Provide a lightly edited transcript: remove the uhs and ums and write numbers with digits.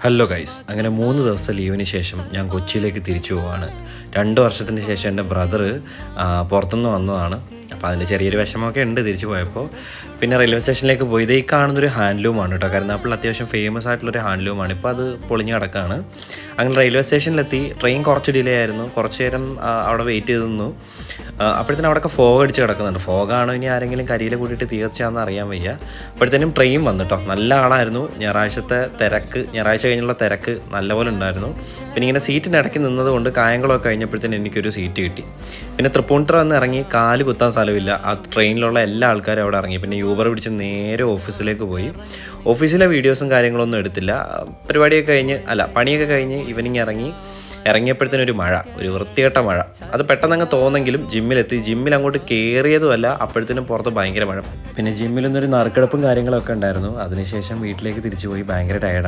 Hello guys, അങ്ങനെ 3 ദിവസം ലീവിന് ശേഷം ഞാൻ കൊച്ചിയിലേക്ക് തിരിച്ചു പോവാണ്. 2 വർഷത്തിന് ശേഷം എൻ്റെ ബ്രദർ പുറത്തുനിന്ന് വന്നതാണ്. അപ്പോൾ അതിൻ്റെ ചെറിയൊരു വിഷമമൊക്കെ ഉണ്ട് തിരിച്ചു പോയപ്പോൾ. പിന്നെ റെയിൽവേ സ്റ്റേഷനിലേക്ക് പോയി. ഇത് ഈ കാണുന്നൊരു ഹാൻഡ്ലൂമാണ് കേട്ടോ. കരുനാഗപ്പള്ളിയിൽ അത്യാവശ്യം ഫേമസ് ആയിട്ടുള്ളൊരു ഹാൻഡ്ലൂമാണ്. ഇപ്പോൾ അത് പൊളിഞ്ഞ് കിടക്കുകയാണ്. അങ്ങനെ റെയിൽവേ സ്റ്റേഷനിലെത്തി. ട്രെയിൻ കുറച്ച് ഡിലേ ആയിരുന്നു. കുറച്ച് നേരം അവിടെ വെയിറ്റ് ചെയ്ത് നിന്നു. അപ്പോഴത്തേനും അവിടെയൊക്കെ ഫോഗ് അടിച്ച് കിടക്കുന്നുണ്ട്. ഫോഗാണോ ഇനി ആരെങ്കിലും കരിയിൽ കൂട്ടിയിട്ട് തീർച്ചയാണെന്ന് അറിയാൻ വയ്യ. അപ്പോഴത്തേനും ട്രെയിൻ വന്നു കേട്ടോ. നല്ല ആളായിരുന്നു. ഞായറാഴ്ച കഴിഞ്ഞുള്ള തിരക്ക് നല്ലപോലെ ഉണ്ടായിരുന്നു. പിന്നെ ഇങ്ങനെ സീറ്റിന് ഇടയ്ക്ക് നിന്നതുകൊണ്ട് കായംകുളമൊക്കെ കഴിഞ്ഞപ്പോഴത്തേനും എനിക്കൊരു സീറ്റ് കിട്ടി. പിന്നെ തൃപ്പൂണിത്തുറ വന്ന് ഇറങ്ങി, കാല് കുത്താൻ സ്ഥലമില്ല. ആ ട്രെയിനിലുള്ള എല്ലാ ആൾക്കാരും അവിടെ ഇറങ്ങി. പിന്നെ യൂബർ പിടിച്ച് നേരെ ഓഫീസിലേക്ക് പോയി. ഓഫീസിലെ വീഡിയോസും കാര്യങ്ങളൊന്നും എടുത്തില്ല. പണിയൊക്കെ കഴിഞ്ഞ് ഈവനിങ് ഇറങ്ങിയപ്പോഴത്തേനും ഒരു വൃത്തികെട്ട മഴ. അത് പെട്ടെന്ന് തോന്നെങ്കിലും ജിമ്മിൽ അങ്ങോട്ട് കയറിയതുമല്ല, അപ്പോഴത്തേനും പുറത്ത് ഭയങ്കര മഴ. പിന്നെ ജിമ്മിൽ നിന്നൊരു നറുക്കെടുപ്പും കാര്യങ്ങളൊക്കെ ഉണ്ടായിരുന്നു. അതിനുശേഷം വീട്ടിലേക്ക് തിരിച്ചു പോയി. ഭയങ്കര ടയർഡാണ്.